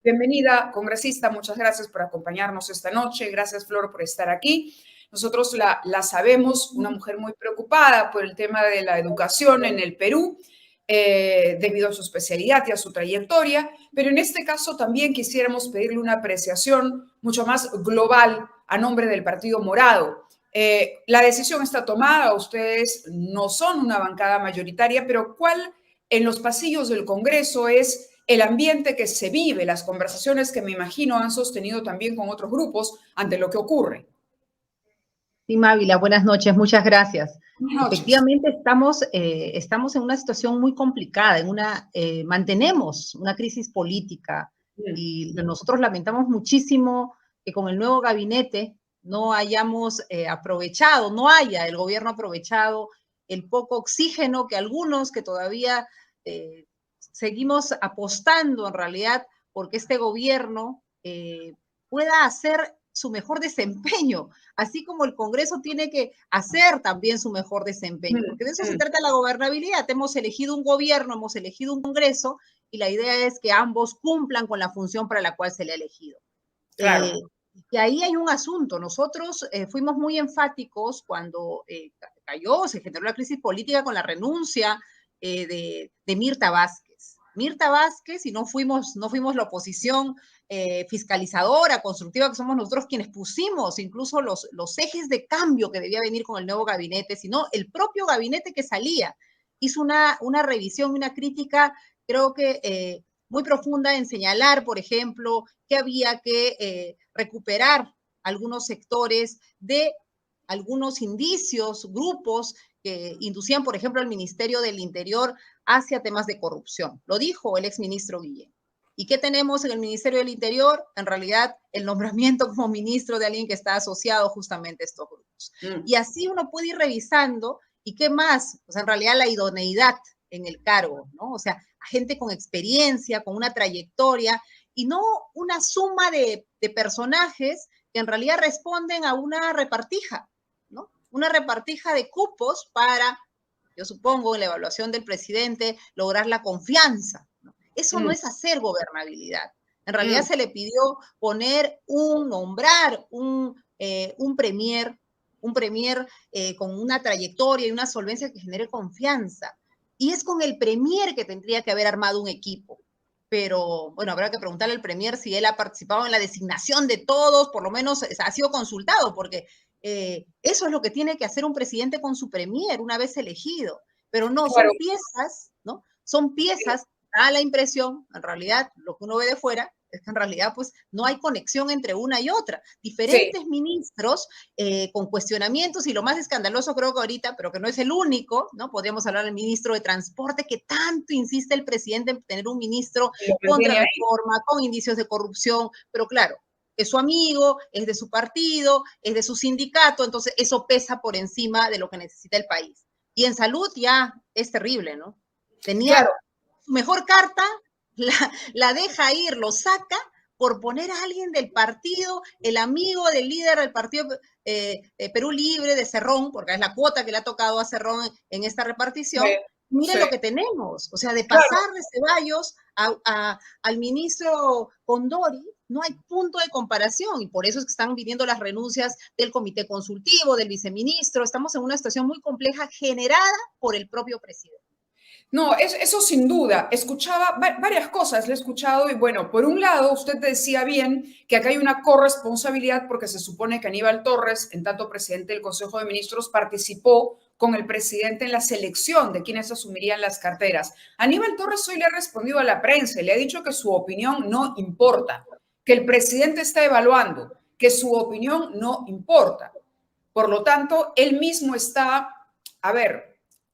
Bienvenida, congresista. Muchas gracias por acompañarnos esta noche. Gracias, Flor, por estar aquí. Nosotros la sabemos, una mujer muy preocupada por el tema de la educación en el Perú, debido a su especialidad y a su trayectoria, pero en este caso también quisiéramos pedirle una apreciación mucho más global a nombre del Partido Morado. La decisión está tomada, ustedes no son una bancada mayoritaria, pero ¿cuál en los pasillos del Congreso es el ambiente que se vive, las conversaciones que me imagino han sostenido también con otros grupos ante lo que ocurre? Sí, Mávila, buenas noches, muchas gracias. Buenas noches. Efectivamente, estamos en una situación muy complicada, mantenemos una crisis política y nosotros lamentamos muchísimo que con el nuevo gabinete no hayamos aprovechado, no haya el gobierno aprovechado el poco oxígeno que algunos que todavía seguimos apostando en realidad porque este gobierno pueda hacer su mejor desempeño, así como el Congreso tiene que hacer también su mejor desempeño, porque de eso se trata la gobernabilidad. Hemos elegido un gobierno, hemos elegido un Congreso, y la idea es que ambos cumplan con la función para la cual se le ha elegido. Claro. Y ahí hay un asunto. Nosotros fuimos muy enfáticos cuando se generó la crisis política con la renuncia de Mirta Vázquez. Mirta Vázquez, y no fuimos la oposición fiscalizadora, constructiva, que somos nosotros quienes pusimos incluso los ejes de cambio que debía venir con el nuevo gabinete, sino el propio gabinete que salía. Hizo una revisión, una crítica, creo que muy profunda en señalar, por ejemplo, que había que recuperar algunos sectores de algunos indicios, grupos que inducían, por ejemplo, al Ministerio del Interior hacia temas de corrupción. Lo dijo el exministro Guillén. ¿Y qué tenemos en el Ministerio del Interior? En realidad, el nombramiento como ministro de alguien que está asociado justamente a estos grupos. Y así uno puede ir revisando, ¿y qué más? Pues en realidad la idoneidad en el cargo, ¿no? O sea, a gente con experiencia, con una trayectoria, y no una suma de personajes que en realidad responden a una repartija, ¿no? Una repartija de cupos para, yo supongo, en la evaluación del presidente, lograr la confianza, ¿no? Eso no es hacer gobernabilidad. En realidad se le pidió nombrar un premier con una trayectoria y una solvencia que genere confianza. Y es con el premier que tendría que haber armado un equipo. Pero bueno, habrá que preguntarle al premier si él ha participado en la designación de todos, por lo menos ha sido consultado, porque eso es lo que tiene que hacer un presidente con su premier una vez elegido. Pero no, Claro. son piezas, ¿no? Son piezas, da la impresión, en realidad, lo que uno ve de fuera, es que en realidad pues no hay conexión entre una y otra. Diferentes ministros con cuestionamientos, y lo más escandaloso creo que ahorita, pero que no es el único, ¿no? Podríamos hablar del ministro de Transporte, que tanto insiste el presidente en tener un ministro contra reforma, con indicios de corrupción, pero claro, es su amigo, es de su partido, es de su sindicato, entonces eso pesa por encima de lo que necesita el país. Y en salud ya es terrible, ¿no? Tenía su mejor carta, la deja ir, lo saca por poner a alguien del partido, el amigo del líder del partido Perú Libre, de Cerrón, porque es la cuota que le ha tocado a Cerrón en esta repartición. Miren lo que tenemos, o sea, de pasar de Ceballos al ministro Condori, no hay punto de comparación, y por eso es que están viniendo las renuncias del comité consultivo, del viceministro. Estamos en una situación muy compleja generada por el propio presidente. No, eso sin duda. Escuchaba varias cosas, le he escuchado y bueno, por un lado, usted decía bien que acá hay una corresponsabilidad porque se supone que Aníbal Torres, en tanto presidente del Consejo de Ministros, participó con el presidente en la selección de quienes asumirían las carteras. Aníbal Torres hoy le ha respondido a la prensa y le ha dicho que su opinión no importa, que el presidente está evaluando, que su opinión no importa. Por lo tanto, él mismo está,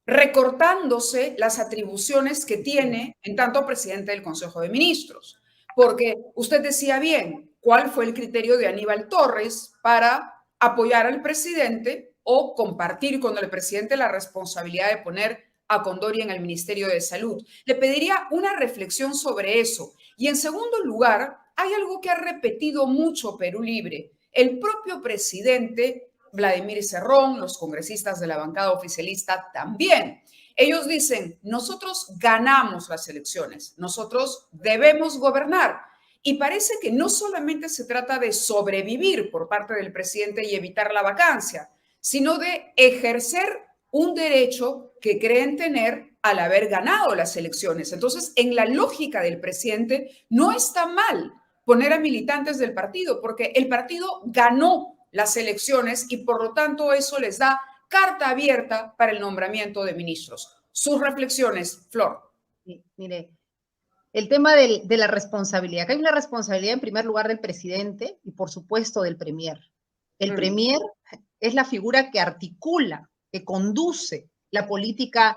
recortándose las atribuciones que tiene en tanto presidente del Consejo de Ministros. Porque usted decía bien, ¿cuál fue el criterio de Aníbal Torres para apoyar al presidente o compartir con el presidente la responsabilidad de poner a Condori en el Ministerio de Salud? Le pediría una reflexión sobre eso. Y en segundo lugar, hay algo que ha repetido mucho Perú Libre. El propio presidente Vladimir Cerrón, los congresistas de la bancada oficialista también. Ellos dicen, nosotros ganamos las elecciones, nosotros debemos gobernar. Y parece que no solamente se trata de sobrevivir por parte del presidente y evitar la vacancia, sino de ejercer un derecho que creen tener al haber ganado las elecciones. Entonces, en la lógica del presidente, no está mal poner a militantes del partido, porque el partido ganó las elecciones y por lo tanto eso les da carta abierta para el nombramiento de ministros. Sus reflexiones, Flor. Sí, mire, el tema de la responsabilidad. Que hay una responsabilidad en primer lugar del presidente y por supuesto del premier. El premier es la figura que articula, que conduce la política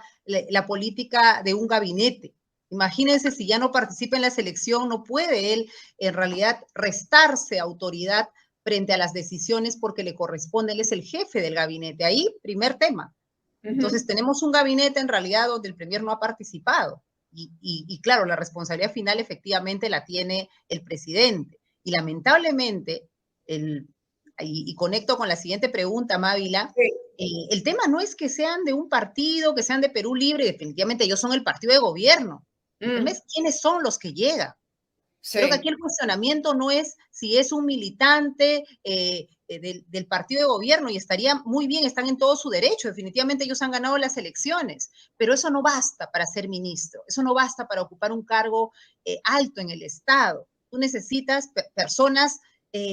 de un gabinete. Imagínense si ya no participa en la selección, no puede él en realidad restarse autoridad frente a las decisiones porque le corresponde, él es el jefe del gabinete. Ahí, primer tema. Entonces tenemos un gabinete en realidad donde el premier no ha participado. Y claro, la responsabilidad final efectivamente la tiene el presidente. Y lamentablemente, y conecto con la siguiente pregunta, Mávila, el tema no es que sean de un partido, que sean de Perú Libre, definitivamente ellos son el partido de gobierno. El tema es quiénes son los que llegan. Sí. Creo que aquí el cuestionamiento no es si es un militante del partido de gobierno, y estaría muy bien, están en todo su derecho, definitivamente ellos han ganado las elecciones, pero eso no basta para ser ministro, eso no basta para ocupar un cargo alto en el Estado. Tú necesitas personas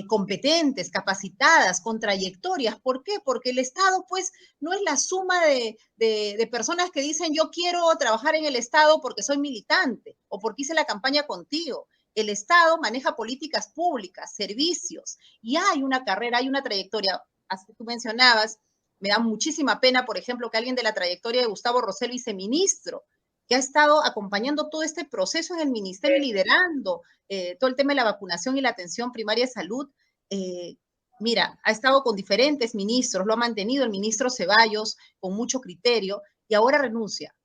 competentes, capacitadas, con trayectorias. ¿Por qué? Porque el Estado, pues, no es la suma de personas que dicen yo quiero trabajar en el Estado porque soy militante o porque hice la campaña contigo. El Estado maneja políticas públicas, servicios, y hay una carrera, hay una trayectoria. Así tú mencionabas, me da muchísima pena, por ejemplo, que alguien de la trayectoria de Gustavo Rosell, viceministro, que ha estado acompañando todo este proceso en el ministerio, liderando todo el tema de la vacunación y la atención primaria de salud. Mira, ha estado con diferentes ministros, lo ha mantenido el ministro Ceballos con mucho criterio, y ahora renuncia.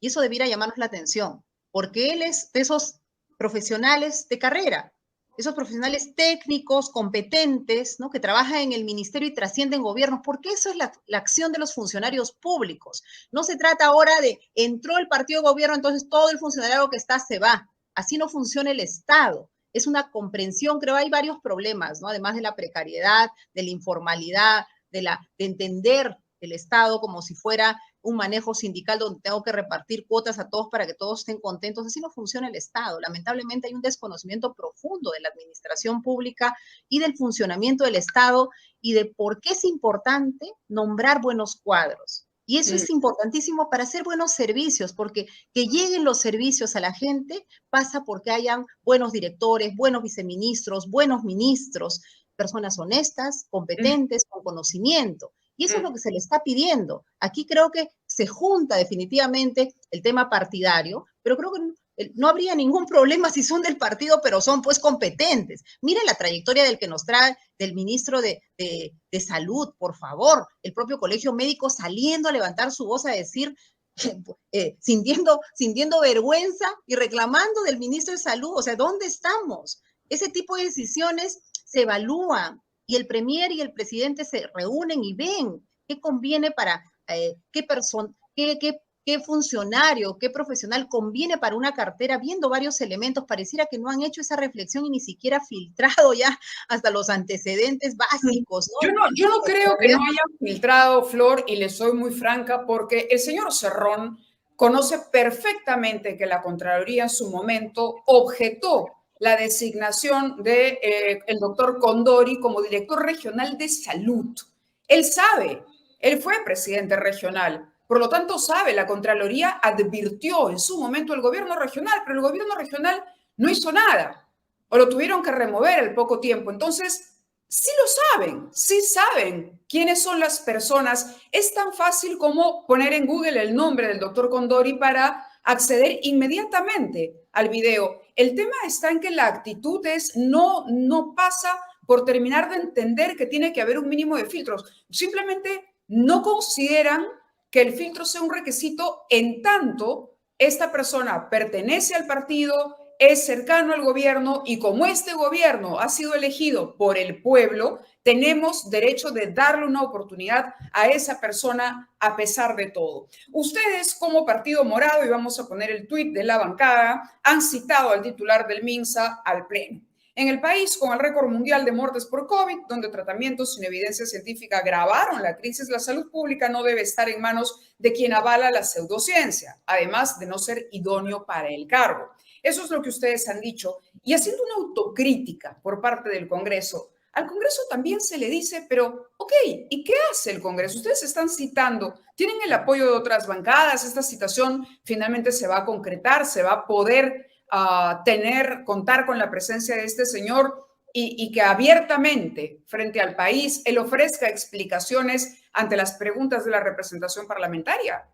Y eso debiera llamarnos la atención, porque él es de esos profesionales de carrera, esos profesionales técnicos, competentes, ¿no? Que trabajan en el ministerio y trascienden gobiernos, porque eso es la acción de los funcionarios públicos. No se trata ahora de entró el partido de gobierno, entonces todo el funcionario que está se va. Así no funciona el Estado. Es una comprensión, creo, hay varios problemas, ¿no? Además de la precariedad, de la informalidad, de entender el Estado como si fuera un manejo sindical donde tengo que repartir cuotas a todos para que todos estén contentos. Así no funciona el Estado. Lamentablemente hay un desconocimiento profundo de la administración pública y del funcionamiento del Estado y de por qué es importante nombrar buenos cuadros. Y eso es importantísimo para hacer buenos servicios, porque que lleguen los servicios a la gente pasa porque hayan buenos directores, buenos viceministros, buenos ministros, personas honestas, competentes, con conocimiento. Y eso es lo que se le está pidiendo. Aquí creo que se junta definitivamente el tema partidario, pero creo que no habría ningún problema si son del partido, pero son pues competentes. Miren la trayectoria del que nos trae, del ministro de Salud, por favor, el propio Colegio Médico saliendo a levantar su voz a decir, sintiendo vergüenza y reclamando del ministro de Salud. O sea, ¿dónde estamos? Ese tipo de decisiones se evalúan, y el premier y el presidente se reúnen y ven qué conviene para qué funcionario, qué profesional conviene para una cartera, viendo varios elementos. Pareciera que no han hecho esa reflexión y ni siquiera filtrado ya hasta los antecedentes básicos, ¿no? Yo no creo que no hayan filtrado, Flor, y le soy muy franca, porque el señor Cerrón conoce perfectamente que la Contraloría en su momento objetó la designación del doctor Condori como director regional de salud. Él sabe, él fue presidente regional, por lo tanto sabe, la Contraloría advirtió en su momento al gobierno regional, pero el gobierno regional no hizo nada, o lo tuvieron que remover al poco tiempo. Entonces, sí lo saben, sí saben quiénes son las personas. Es tan fácil como poner en Google el nombre del doctor Condori para acceder inmediatamente al video. El tema está en que la actitud no pasa por terminar de entender que tiene que haber un mínimo de filtros. Simplemente no consideran que el filtro sea un requisito en tanto esta persona pertenece al partido, es cercano al gobierno, y como este gobierno ha sido elegido por el pueblo, tenemos derecho de darle una oportunidad a esa persona a pesar de todo. Ustedes como Partido Morado, y vamos a poner el tuit de la bancada, han citado al titular del MINSA al pleno. En el país, con el récord mundial de muertes por COVID, donde tratamientos sin evidencia científica agravaron la crisis, la salud pública no debe estar en manos de quien avala la pseudociencia, además de no ser idóneo para el cargo. Eso es lo que ustedes han dicho. Y haciendo una autocrítica por parte del Congreso, al Congreso también se le dice, pero, ok, ¿y qué hace el Congreso? Ustedes están citando, tienen el apoyo de otras bancadas, esta citación finalmente se va a concretar, se va a poder contar con la presencia de este señor y que abiertamente frente al país él ofrezca explicaciones ante las preguntas de la representación parlamentaria.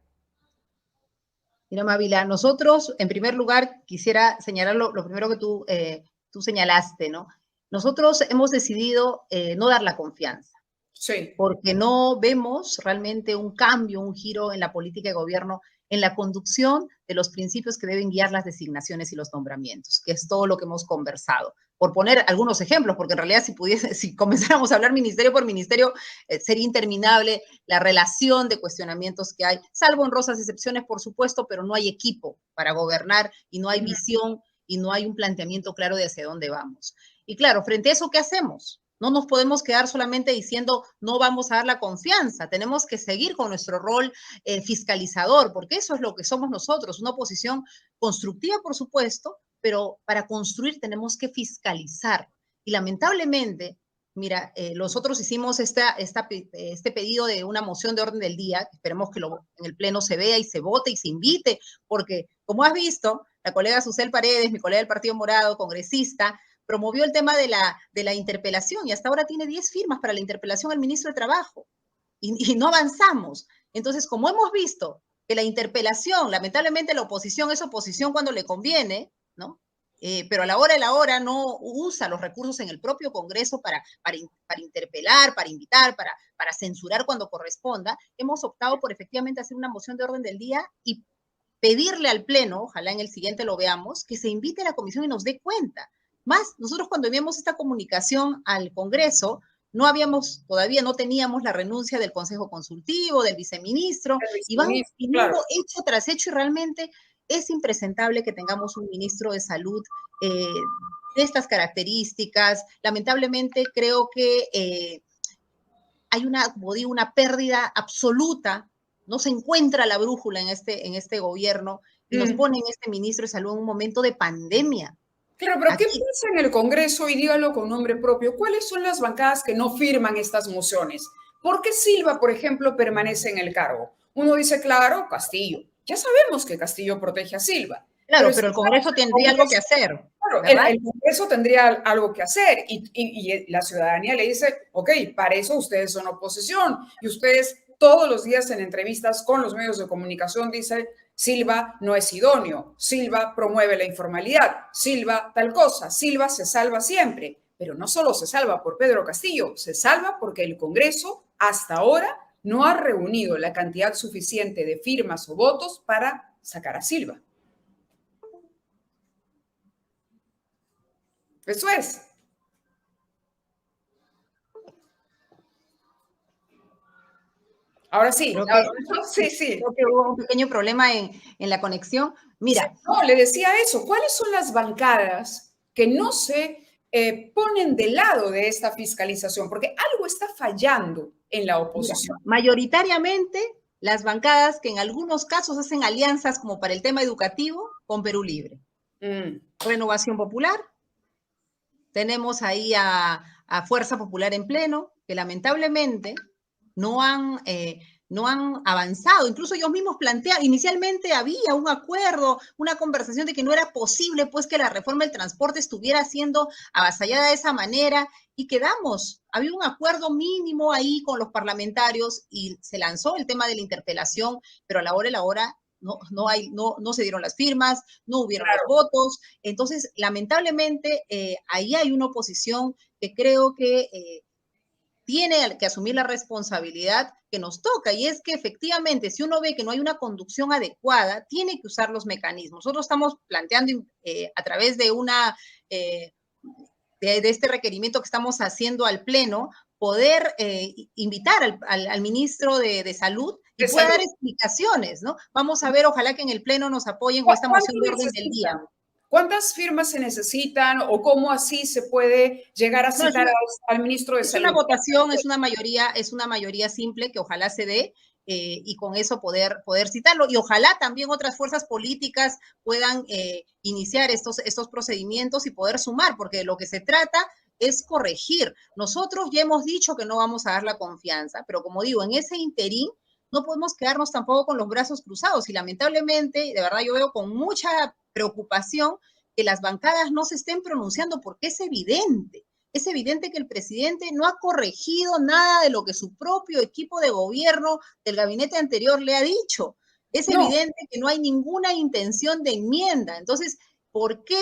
Mira, Mávila, nosotros, en primer lugar, quisiera señalar lo primero que tú señalaste, ¿no? Nosotros hemos decidido no dar la confianza. Sí. Porque no vemos realmente un cambio, un giro en la política de gobierno, en la conducción de los principios que deben guiar las designaciones y los nombramientos, que es todo lo que hemos conversado. Por poner algunos ejemplos, porque en realidad si comenzáramos a hablar ministerio por ministerio, sería interminable la relación de cuestionamientos que hay, salvo honrosas excepciones, por supuesto, pero no hay equipo para gobernar y no hay visión y no hay un planteamiento claro de hacia dónde vamos. Y claro, frente a eso, ¿qué hacemos? No nos podemos quedar solamente diciendo no vamos a dar la confianza, tenemos que seguir con nuestro rol fiscalizador, porque eso es lo que somos nosotros, una oposición constructiva, por supuesto, pero para construir tenemos que fiscalizar. Y lamentablemente, mira, nosotros hicimos este pedido de una moción de orden del día, esperemos que en el Pleno se vea y se vote y se invite, porque como has visto, la colega Susel Paredes, mi colega del Partido Morado, congresista, promovió el tema de la interpelación y hasta ahora tiene 10 firmas para la interpelación al ministro de Trabajo y no avanzamos. Entonces, como hemos visto que la interpelación, lamentablemente la oposición es oposición cuando le conviene, ¿no? Pero a la hora de la hora no usa los recursos en el propio Congreso para interpelar, para invitar, para censurar cuando corresponda, hemos optado por efectivamente hacer una moción de orden del día y pedirle al Pleno, ojalá en el siguiente lo veamos, que se invite a la comisión y nos dé cuenta. Más, nosotros cuando enviamos esta comunicación al Congreso, todavía no teníamos la renuncia del Consejo Consultivo, del viceministro, y van claro, hecho tras hecho, y realmente es impresentable que tengamos un ministro de Salud de estas características. Lamentablemente creo que hay una pérdida absoluta, no se encuentra la brújula en este gobierno, y nos ponen este ministro de Salud en un momento de pandemia. Claro, pero ¿qué pasa en el Congreso? Y dígalo con nombre propio. ¿Cuáles son las bancadas que no firman estas mociones? ¿Por qué Silva, por ejemplo, permanece en el cargo? Uno dice, claro, Castillo. Ya sabemos que Castillo protege a Silva. Claro, pero el Congreso tendría algo que hacer. Claro, el Congreso tendría algo que hacer y la ciudadanía le dice, ok, para eso ustedes son oposición y ustedes todos los días en entrevistas con los medios de comunicación dicen, Silva no es idóneo, Silva promueve la informalidad, Silva tal cosa, Silva se salva siempre, pero no solo se salva por Pedro Castillo, se salva porque el Congreso hasta ahora no ha reunido la cantidad suficiente de firmas o votos para sacar a Silva. Eso es. Ahora sí. Sí. Creo que hubo un pequeño problema en la conexión. Mira. No, le decía eso. ¿Cuáles son las bancadas que no se ponen del lado de esta fiscalización? Porque algo está fallando en la oposición. Mira, mayoritariamente las bancadas que en algunos casos hacen alianzas como para el tema educativo con Perú Libre. Renovación Popular. Tenemos ahí a Fuerza Popular en Pleno, que lamentablemente no han avanzado. Incluso ellos mismos plantearon, inicialmente había un acuerdo, una conversación de que no era posible pues que la reforma del transporte estuviera siendo avasallada de esa manera y había un acuerdo mínimo ahí con los parlamentarios y se lanzó el tema de la interpelación, pero a la hora de la hora no se dieron las firmas, no hubieron los votos. Entonces, lamentablemente, ahí hay una oposición que creo que tiene que asumir la responsabilidad que nos toca, y es que efectivamente, si uno ve que no hay una conducción adecuada, tiene que usar los mecanismos. Nosotros estamos planteando a través de de este requerimiento que estamos haciendo al Pleno, poder invitar al ministro de Salud y pueda dar explicaciones, ¿no? Vamos a ver, ojalá que en el Pleno nos apoyen con esta moción de orden del día. ¿Cuántas firmas se necesitan o cómo así se puede llegar a citar al ministro de Salud? Es una votación, es una mayoría simple que ojalá se dé. Y con eso poder citarlo. Y ojalá también otras fuerzas políticas puedan iniciar estos procedimientos y poder sumar, porque de lo que se trata es corregir. Nosotros ya hemos dicho que no vamos a dar la confianza, pero como digo, en ese interín no podemos quedarnos tampoco con los brazos cruzados. Y lamentablemente, de verdad, yo veo con mucha preocupación que las bancadas no se estén pronunciando, porque es evidente. Es evidente que el presidente no ha corregido nada de lo que su propio equipo de gobierno del gabinete anterior le ha dicho. Es evidente que no hay ninguna intención de enmienda. Entonces, ¿por qué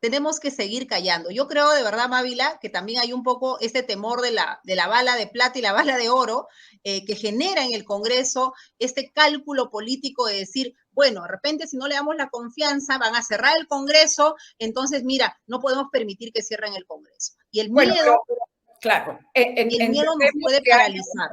tenemos que seguir callando? Yo creo de verdad, Mávila, que también hay un poco este temor de la bala de plata y la bala de oro que genera en el Congreso este cálculo político de decir, bueno, de repente si no le damos la confianza van a cerrar el Congreso, entonces mira, no podemos permitir que cierren el Congreso. Y el miedo... Claro, el miedo nos puede paralizar.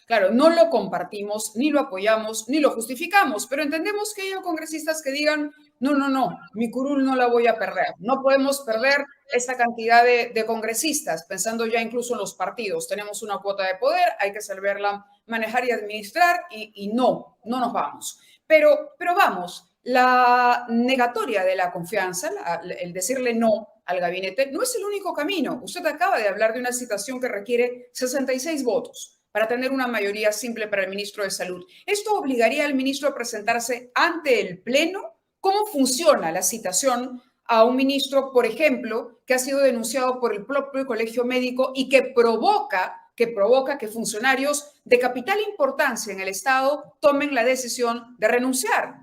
Claro, no lo compartimos, ni lo apoyamos, ni lo justificamos, pero entendemos que hay congresistas que digan, no, mi curul no la voy a perder. No podemos perder esa cantidad de congresistas, pensando ya incluso en los partidos. Tenemos una cuota de poder, hay que saberla manejar y administrar y no nos vamos. Pero vamos, la negatoria de la confianza, el decirle no al gabinete, no es el único camino. Usted acaba de hablar de una situación que requiere 66 votos para tener una mayoría simple para el ministro de Salud. ¿Esto obligaría al ministro a presentarse ante el Pleno? ¿Cómo funciona la citación a un ministro, por ejemplo, que ha sido denunciado por el propio Colegio Médico y que provoca que funcionarios de capital importancia en el Estado tomen la decisión de renunciar?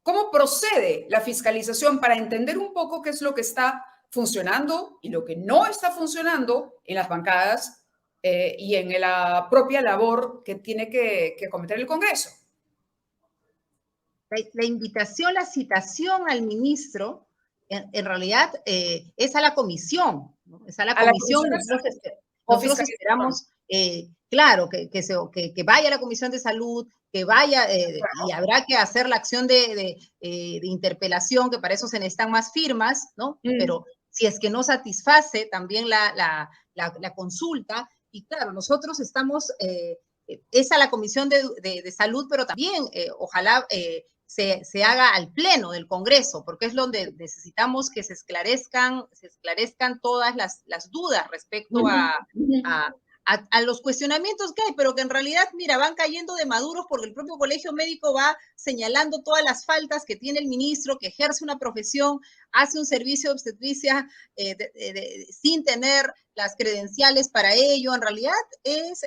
¿Cómo procede la fiscalización para entender un poco qué es lo que está funcionando y lo que no está funcionando en las bancadas y en la propia labor que tiene que cometer el Congreso? La invitación, la citación al ministro, en realidad es a la comisión, ¿no? Es a la comisión. Nosotros esperamos, claro, que vaya a la Comisión de Salud, que vaya, y habrá que hacer la acción de interpelación, que para eso se necesitan más firmas, ¿no? Pero si es que no satisface también la consulta, y claro, nosotros estamos, es a la Comisión de Salud, pero también ojalá se haga al Pleno del Congreso, porque es donde necesitamos que se esclarezcan todas las dudas respecto a los cuestionamientos que hay, pero que en realidad, mira, van cayendo de maduros porque el propio Colegio Médico va señalando todas las faltas que tiene el ministro, que ejerce una profesión, hace un servicio de obstetricia sin tener las credenciales para ello. En realidad es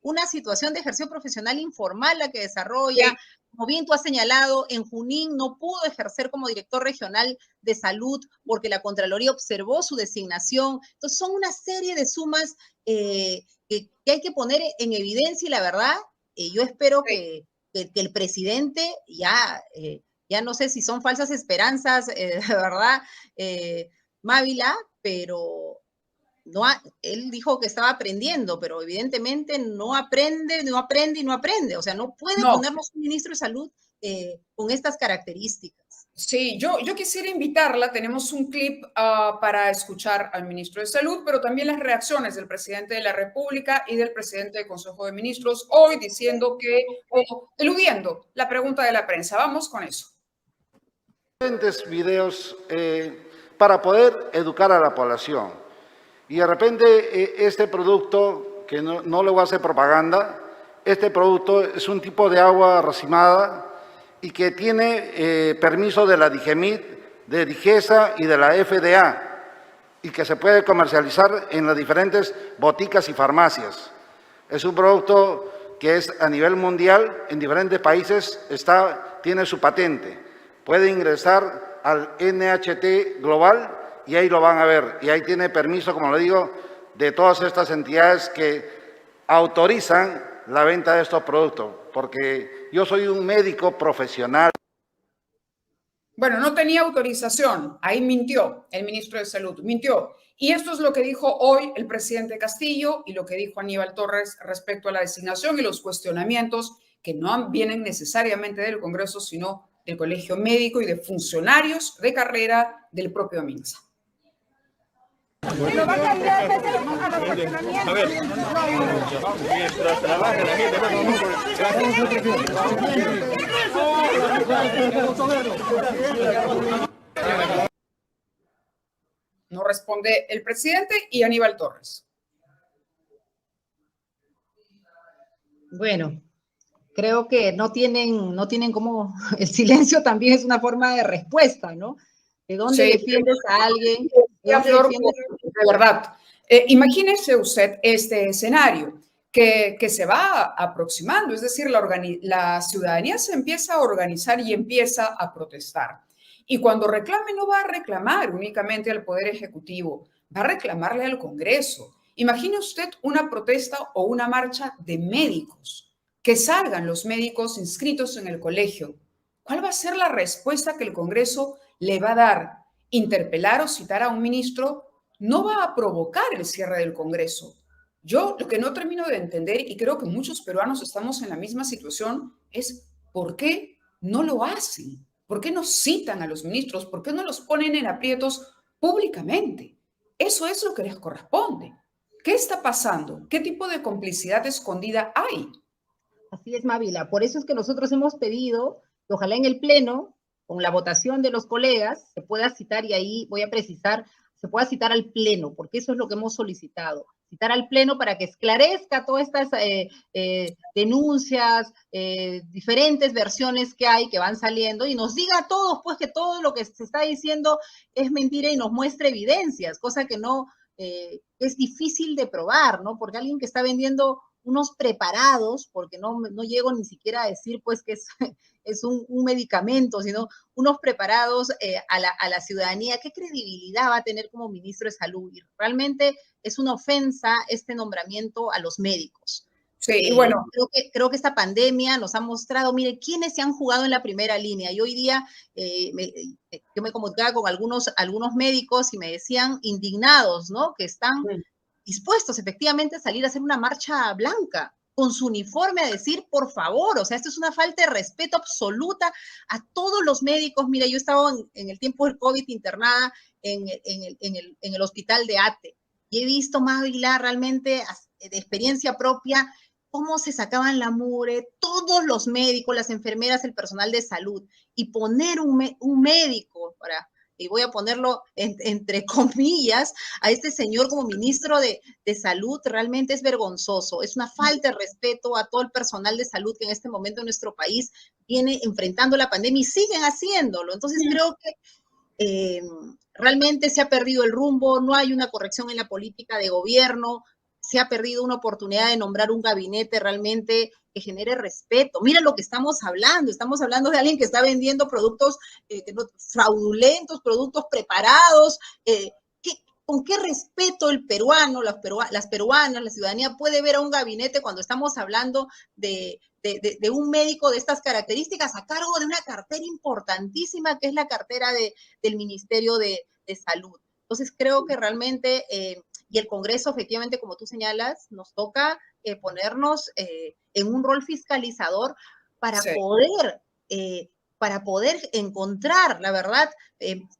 una situación de ejercicio profesional informal la que desarrolla. Sí. Como bien tú has señalado, en Junín no pudo ejercer como director regional de salud porque la Contraloría observó su designación. Entonces, son una serie de sumas que hay que poner en evidencia y la verdad, yo espero que el presidente ya no sé si son falsas esperanzas, de verdad, Mávila, pero él dijo que estaba aprendiendo, pero evidentemente no aprende. O sea, no puede ponernos un ministro de salud con estas características. Sí, yo quisiera invitarla, tenemos un clip para escuchar al ministro de Salud, pero también las reacciones del presidente de la República y del presidente del Consejo de Ministros hoy diciendo eludiendo la pregunta de la prensa. Vamos con eso. Diferentes videos para poder educar a la población. Y de repente este producto, que no le voy a hacer propaganda, este producto es un tipo de agua racimada y que tiene permiso de la DIGEMIT, de DIGESA y de la FDA, y que se puede comercializar en las diferentes boticas y farmacias. Es un producto que es a nivel mundial, en diferentes países tiene su patente. Puede ingresar al NHT Global y ahí lo van a ver. Y ahí tiene permiso, como le digo, de todas estas entidades que autorizan la venta de estos productos, porque yo soy un médico profesional. Bueno, no tenía autorización, ahí mintió el ministro de Salud, mintió. Y esto es lo que dijo hoy el presidente Castillo y lo que dijo Aníbal Torres respecto a la designación y los cuestionamientos que no vienen necesariamente del Congreso, sino del Colegio Médico y de funcionarios de carrera del propio MINSA. Pero van a ir a a ver, mientras trabaja la gente, No responde el presidente y Aníbal Torres. Bueno, creo que no tienen como, el silencio también es una forma de respuesta, ¿no? ¿De dónde Sí, defiendes a alguien? ¿De dónde Flor, defiendes? de verdad, imagínese usted este escenario que se va aproximando, es decir, la ciudadanía se empieza a organizar y empieza a protestar. Y cuando reclame, no va a reclamar únicamente al Poder Ejecutivo, va a reclamarle al Congreso. Imagine usted una protesta o una marcha de médicos, que salgan los médicos inscritos en el colegio. ¿Cuál va a ser la respuesta que el Congreso le va a dar? Interpelar o citar a un ministro no va a provocar el cierre del Congreso. Yo lo que no termino de entender, y creo que muchos peruanos estamos en la misma situación, es por qué no lo hacen. ¿Por qué no citan a los ministros? ¿Por qué no los ponen en aprietos públicamente? Eso es lo que les corresponde. ¿Qué está pasando? ¿Qué tipo de complicidad escondida hay? Así es, Mávila. Por eso es que nosotros hemos pedido que ojalá en el Pleno, con la votación de los colegas, se pueda citar, y ahí voy a precisar, se pueda citar al Pleno, porque eso es lo que hemos solicitado. Citar al Pleno para que esclarezca todas estas denuncias, diferentes versiones que hay, que van saliendo, y nos diga a todos, pues, que todo lo que se está diciendo es mentira y nos muestre evidencias, cosa que no es difícil de probar, ¿no? Porque alguien que está vendiendo unos preparados, porque no llego ni siquiera a decir, pues, que es un medicamento, sino unos preparados a la ciudadanía, ¿qué credibilidad va a tener como ministro de Salud? Y realmente es una ofensa este nombramiento a los médicos. Sí, y bueno. Creo que esta pandemia nos ha mostrado, mire, quiénes se han jugado en la primera línea. Y hoy día yo me comunicaba con algunos médicos y me decían indignados, ¿no? Que están dispuestos efectivamente a salir a hacer una marcha blanca con su uniforme a decir, por favor, o sea, esto es una falta de respeto absoluta a todos los médicos. Mira, yo estaba en el tiempo del COVID internada en el hospital de ATE y he visto, Mávila, realmente de experiencia propia, cómo se sacaban la mugre todos los médicos, las enfermeras, el personal de salud, y poner un médico y voy a ponerlo entre comillas, a este señor como ministro de Salud, realmente es vergonzoso. Es una falta de respeto a todo el personal de salud que en este momento en nuestro país viene enfrentando la pandemia y siguen haciéndolo. Entonces creo que realmente se ha perdido el rumbo, no hay una corrección en la política de gobierno, se ha perdido una oportunidad de nombrar un gabinete realmente que genere respeto. Mira lo que estamos hablando de alguien que está vendiendo productos fraudulentos, productos preparados. ¿Con qué respeto el peruano, las peruanas, la ciudadanía puede ver a un gabinete cuando estamos hablando de un médico de estas características a cargo de una cartera importantísima que es la cartera del Ministerio de Salud? Entonces creo que realmente y el Congreso, efectivamente, como tú señalas, nos toca ponernos en un rol fiscalizador para poder encontrar, la verdad,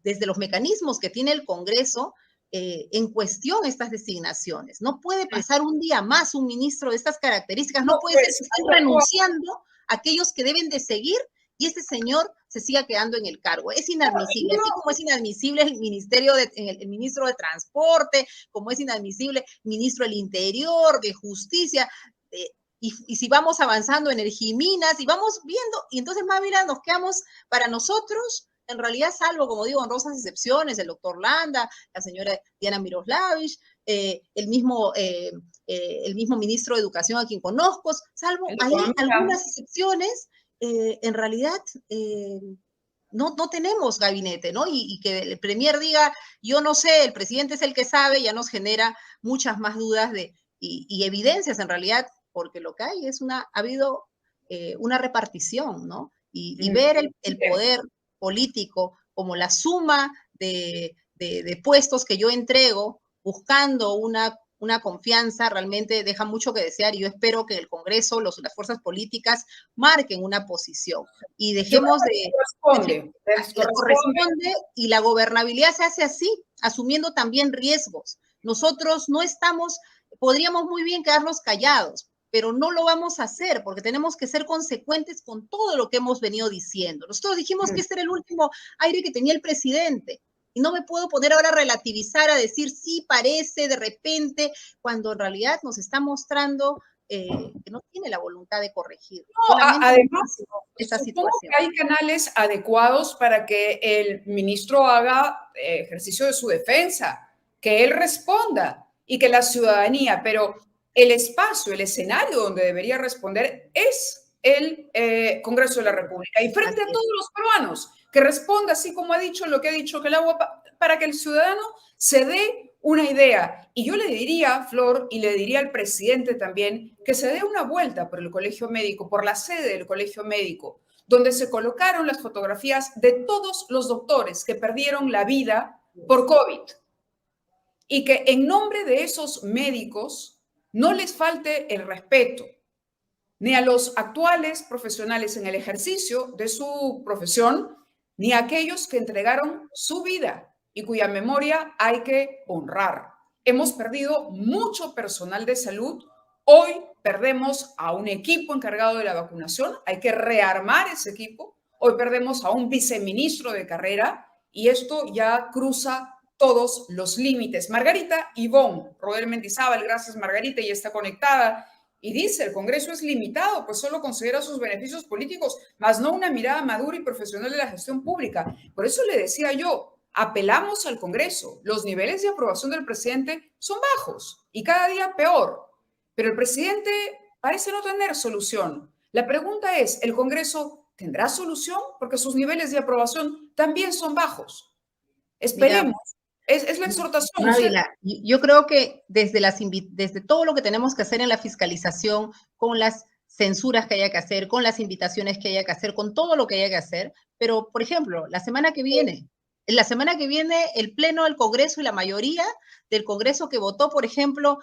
desde los mecanismos que tiene el Congreso, en cuestión estas designaciones. No puede pasar un día más un ministro de estas características, no puede ser que estén renunciando a aquellos que deben de seguir y este señor se siga quedando en el cargo. Es inadmisible, así como es inadmisible el ministro de Transporte, como es inadmisible el ministro del Interior, de Justicia, y si vamos avanzando en el Jiminas, y vamos viendo, y entonces más bien nos quedamos para nosotros, en realidad, salvo, como digo, honrosas excepciones, el doctor Landa, la señora Diana Miroslavich, el mismo ministro de Educación a quien conozco, salvo ahí algunas excepciones, en realidad no tenemos gabinete, ¿no? Y que el premier diga, yo no sé, el presidente es el que sabe, ya nos genera muchas más dudas y evidencias en realidad, porque lo que hay es ha habido una repartición, ¿no? Y ver el poder político como la suma de puestos que yo entrego buscando una una confianza, realmente deja mucho que desear y yo espero que el Congreso, las fuerzas políticas marquen una posición y dejemos de... Les corresponde y la gobernabilidad se hace así, asumiendo también riesgos. Nosotros no estamos, podríamos muy bien quedarnos callados, pero no lo vamos a hacer porque tenemos que ser consecuentes con todo lo que hemos venido diciendo. Nosotros dijimos que este era el último aire que tenía el presidente. Y no me puedo poner ahora a relativizar, a decir sí, parece, de repente, cuando en realidad nos está mostrando que no tiene la voluntad de corregir. No, además, supongo que hay canales adecuados para que el ministro haga ejercicio de su defensa, que él responda y que la ciudadanía, pero el espacio, el escenario donde debería responder es el Congreso de la República y frente a todos los peruanos, que responda así como ha dicho lo que ha dicho que el agua, para que el ciudadano se dé una idea. Y yo le diría, Flor, y le diría al presidente también, que se dé una vuelta por el Colegio Médico, por la sede del Colegio Médico, donde se colocaron las fotografías de todos los doctores que perdieron la vida por COVID. Y que en nombre de esos médicos no les falte el respeto, ni a los actuales profesionales en el ejercicio de su profesión, ni a aquellos que entregaron su vida y cuya memoria hay que honrar. Hemos perdido mucho personal de salud. Hoy perdemos a un equipo encargado de la vacunación. Hay que rearmar ese equipo. Hoy perdemos a un viceministro de carrera y esto ya cruza todos los límites. Margarita Ivonne Rodel Mendizábal, gracias Margarita, ya está conectada. Y dice, el Congreso es limitado, pues solo considera sus beneficios políticos, más no una mirada madura y profesional de la gestión pública. Por eso le decía yo, apelamos al Congreso. Los niveles de aprobación del presidente son bajos y cada día peor. Pero el presidente parece no tener solución. La pregunta es, ¿el Congreso tendrá solución? Porque sus niveles de aprobación también son bajos. Esperemos. Es la exhortación. Ávila, yo creo que desde todo lo que tenemos que hacer en la fiscalización, con las censuras que haya que hacer, con las invitaciones que haya que hacer, con todo lo que haya que hacer, pero, por ejemplo, la semana que viene el Pleno del Congreso y la mayoría del Congreso que votó, por ejemplo,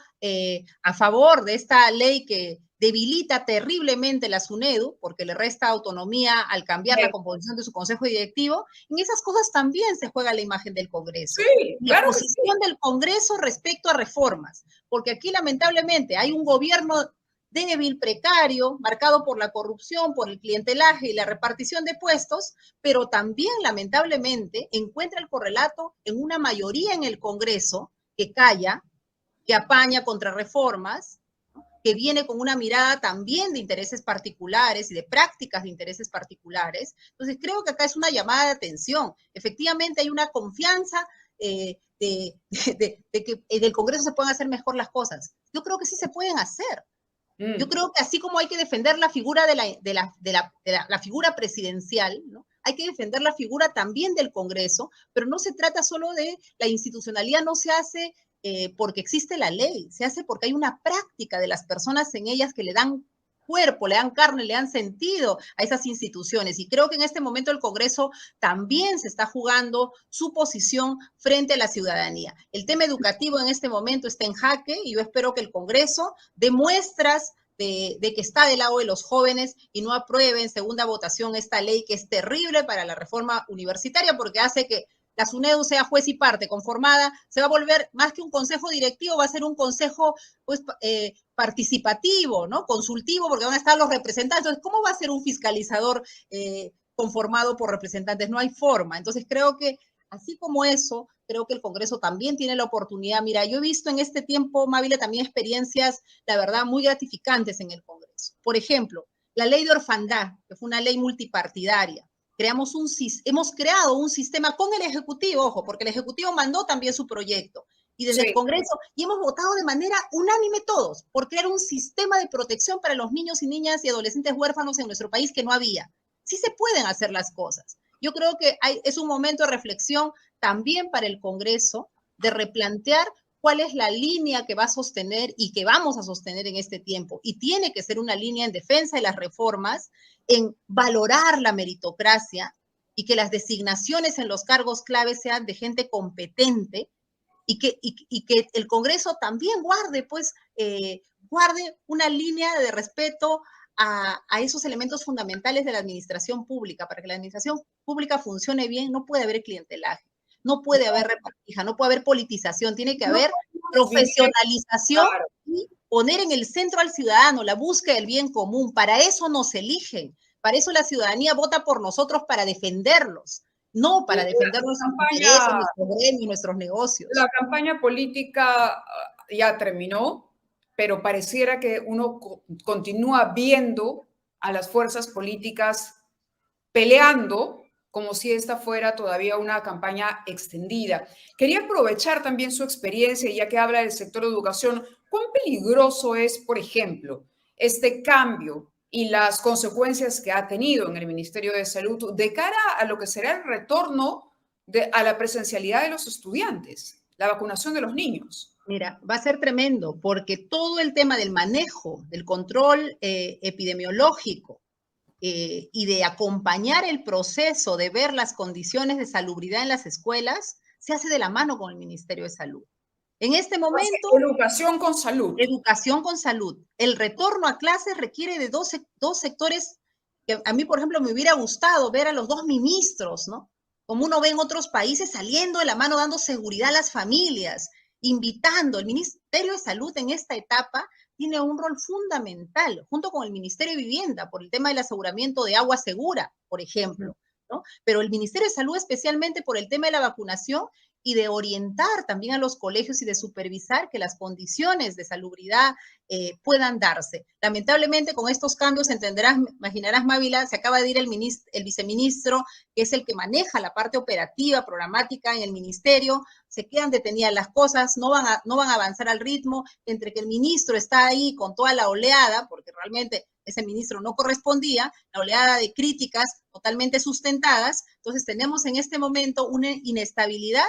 a favor de esta ley que debilita terriblemente la SUNEDU, porque le resta autonomía al cambiar la composición de su consejo directivo, en esas cosas también se juega la imagen del Congreso. Sí, la posición del Congreso respecto a reformas, porque aquí lamentablemente hay un gobierno débil, precario, marcado por la corrupción, por el clientelaje y la repartición de puestos, pero también lamentablemente encuentra el correlato en una mayoría en el Congreso que calla, que apaña contra reformas, que viene con una mirada también de intereses particulares y de prácticas de intereses particulares. Entonces, creo que acá es una llamada de atención. Efectivamente, hay una confianza de que en el Congreso se puedan hacer mejor las cosas. Yo creo que sí se pueden hacer. Yo creo que así como hay que defender la figura de la figura presidencial, ¿no? Hay que defender la figura también del Congreso, pero no se trata solo de la institucionalidad, no se hace porque existe la ley, se hace porque hay una práctica de las personas en ellas que le dan cuerpo, le dan carne, le dan sentido a esas instituciones. Y creo que en este momento el Congreso también se está jugando su posición frente a la ciudadanía. El tema educativo en este momento está en jaque y yo espero que el Congreso dé muestras de que está del lado de los jóvenes y no apruebe en segunda votación esta ley que es terrible para la reforma universitaria porque hace que la SUNEDU sea juez y parte conformada, se va a volver más que un consejo directivo, va a ser un consejo pues, participativo, ¿no? Consultivo, porque van a estar los representantes. Entonces, ¿cómo va a ser un fiscalizador conformado por representantes? No hay forma. Entonces, creo que así como eso, creo que el Congreso también tiene la oportunidad. Mira, yo he visto en este tiempo, Mávila, también experiencias, la verdad, muy gratificantes en el Congreso. Por ejemplo, la ley de orfandad, que fue una ley multipartidaria. Hemos creado un sistema con el Ejecutivo, ojo, porque el Ejecutivo mandó también su proyecto, y desde el Congreso, y hemos votado de manera unánime todos, por crear un sistema de protección para los niños y niñas y adolescentes huérfanos en nuestro país que no había. Sí se pueden hacer las cosas. Yo creo que es un momento de reflexión también para el Congreso, de replantear cuál es la línea que va a sostener y que vamos a sostener en este tiempo. Y tiene que ser una línea en defensa de las reformas, en valorar la meritocracia y que las designaciones en los cargos clave sean de gente competente y que el Congreso también guarde, pues, guarde una línea de respeto a esos elementos fundamentales de la administración pública. Para que la administración pública funcione bien, no puede haber clientelaje, no puede haber repartija, no puede haber politización, tiene que haber profesionalización y poner en el centro al ciudadano, la búsqueda del bien común. Para eso nos eligen, para eso la ciudadanía vota por nosotros, para defenderlos, no para defender nuestros intereses, nuestros gremios, nuestros negocios. La campaña política ya terminó, pero pareciera que uno continúa viendo a las fuerzas políticas peleando como si esta fuera todavía una campaña extendida. Quería aprovechar también su experiencia, ya que habla del sector de educación. ¿Cuán peligroso es, por ejemplo, este cambio y las consecuencias que ha tenido en el Ministerio de Salud de cara a lo que será el retorno a la presencialidad de los estudiantes, la vacunación de los niños? Mira, va a ser tremendo, porque todo el tema del manejo, del control epidemiológico, y de acompañar el proceso de ver las condiciones de salubridad en las escuelas, se hace de la mano con el Ministerio de Salud. En este momento... Educación con salud. Educación con salud. El retorno a clases requiere de dos sectores que a mí, por ejemplo, me hubiera gustado ver a los dos ministros, ¿no? Como uno ve en otros países, saliendo de la mano, dando seguridad a las familias, invitando. El Ministerio de Salud en esta etapa tiene un rol fundamental, junto con el Ministerio de Vivienda, por el tema del aseguramiento de agua segura, por ejemplo, ¿no? Pero el Ministerio de Salud especialmente por el tema de la vacunación y de orientar también a los colegios y de supervisar que las condiciones de salubridad puedan darse. Lamentablemente, con estos cambios, entenderás, imaginarás, Mávila, se acaba de ir el viceministro, que es el que maneja la parte operativa, programática en el ministerio, se quedan detenidas las cosas, no van a avanzar al ritmo, entre que el ministro está ahí con toda la oleada, porque realmente ese ministro no correspondía, la oleada de críticas totalmente sustentadas. Entonces tenemos en este momento una inestabilidad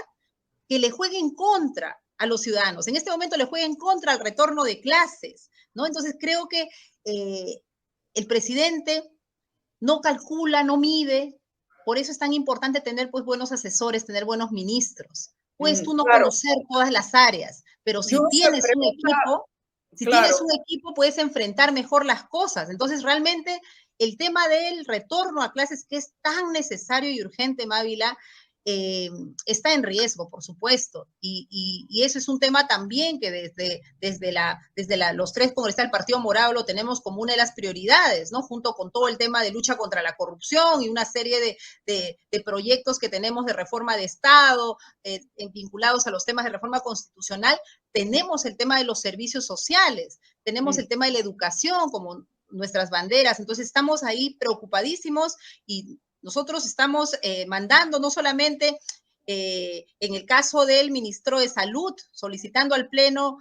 que le juegue en contra a los ciudadanos. En este momento le juega en contra al retorno de clases, ¿no? Entonces creo que el presidente no calcula, no mide, por eso es tan importante tener pues buenos asesores, tener buenos ministros. Puedes tú no conocer todas las áreas, pero si tienes un equipo, tienes un equipo, puedes enfrentar mejor las cosas. Entonces, realmente, el tema del retorno a clases, que es tan necesario y urgente, Mávila, está en riesgo, por supuesto. Y eso es un tema también que desde los tres congresales del Partido Morado lo tenemos como una de las prioridades, ¿no? Junto con todo el tema de lucha contra la corrupción y una serie de proyectos que tenemos de reforma de Estado, vinculados a los temas de reforma constitucional. Tenemos el tema de los servicios sociales, tenemos el tema de la educación como nuestras banderas. Entonces estamos ahí preocupadísimos y nosotros estamos mandando no solamente en el caso del ministro de Salud, solicitando al Pleno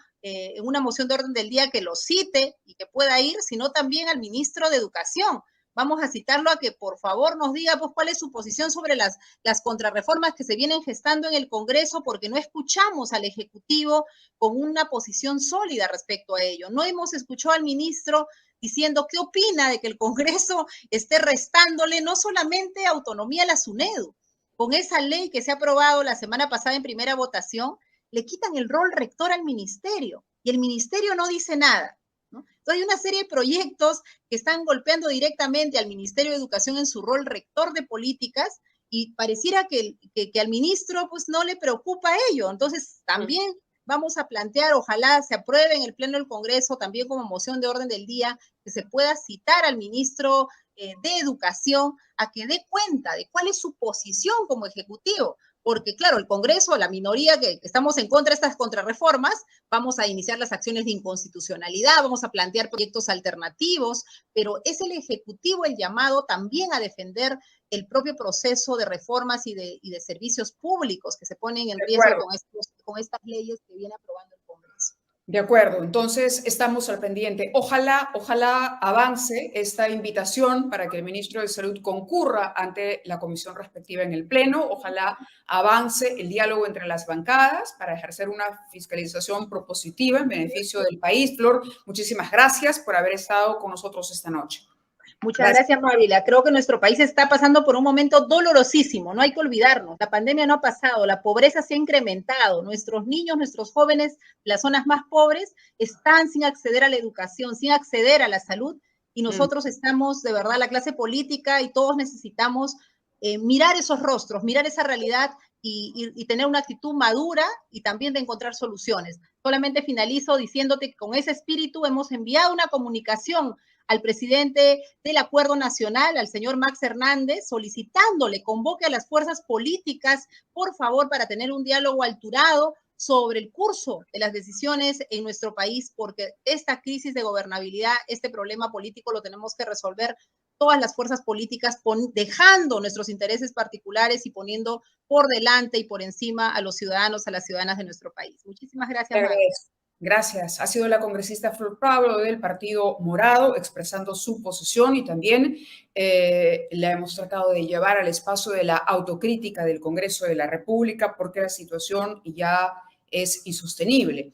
una moción de orden del día que lo cite y que pueda ir, sino también al ministro de Educación. Vamos a citarlo a que por favor nos diga pues cuál es su posición sobre las contrarreformas que se vienen gestando en el Congreso, porque no escuchamos al Ejecutivo con una posición sólida respecto a ello. No hemos escuchado al ministro diciendo qué opina de que el Congreso esté restándole no solamente autonomía a la SUNEDU. Con esa ley que se ha aprobado la semana pasada en primera votación, le quitan el rol rector al ministerio y el ministerio no dice nada, ¿no? Entonces hay una serie de proyectos que están golpeando directamente al Ministerio de Educación en su rol rector de políticas y pareciera que al ministro pues no le preocupa ello. Entonces también vamos a plantear, ojalá se apruebe en el Pleno del Congreso, también como moción de orden del día, que se pueda citar al ministro de Educación a que dé cuenta de cuál es su posición como ejecutivo. Porque, claro, el Congreso, la minoría que estamos en contra de estas contrarreformas, vamos a iniciar las acciones de inconstitucionalidad, vamos a plantear proyectos alternativos, pero es el Ejecutivo el llamado también a defender el propio proceso de reformas y de servicios públicos que se ponen en riesgo con estas leyes que viene aprobando el Congreso. De acuerdo, entonces estamos al pendiente. Ojalá avance esta invitación para que el ministro de Salud concurra ante la comisión respectiva en el Pleno. Ojalá avance el diálogo entre las bancadas para ejercer una fiscalización propositiva en beneficio del país. Flor, muchísimas gracias por haber estado con nosotros esta noche. Muchas gracias, Mávila. Creo que nuestro país está pasando por un momento dolorosísimo, no hay que olvidarnos. La pandemia no ha pasado, la pobreza se ha incrementado. Nuestros niños, nuestros jóvenes, las zonas más pobres, están sin acceder a la educación, sin acceder a la salud, y nosotros estamos, de verdad, la clase política y todos necesitamos mirar esos rostros, mirar esa realidad y tener una actitud madura y también de encontrar soluciones. Solamente finalizo diciéndote que con ese espíritu hemos enviado una comunicación al presidente del Acuerdo Nacional, al señor Max Hernández, solicitándole convoque a las fuerzas políticas, por favor, para tener un diálogo alturado sobre el curso de las decisiones en nuestro país, porque esta crisis de gobernabilidad, este problema político lo tenemos que resolver todas las fuerzas políticas, dejando nuestros intereses particulares y poniendo por delante y por encima a los ciudadanos, a las ciudadanas de nuestro país. Muchísimas gracias, María. Gracias. Ha sido la congresista Flor Pablo del Partido Morado expresando su posición, y también la hemos tratado de llevar al espacio de la autocrítica del Congreso de la República, porque la situación ya es insostenible.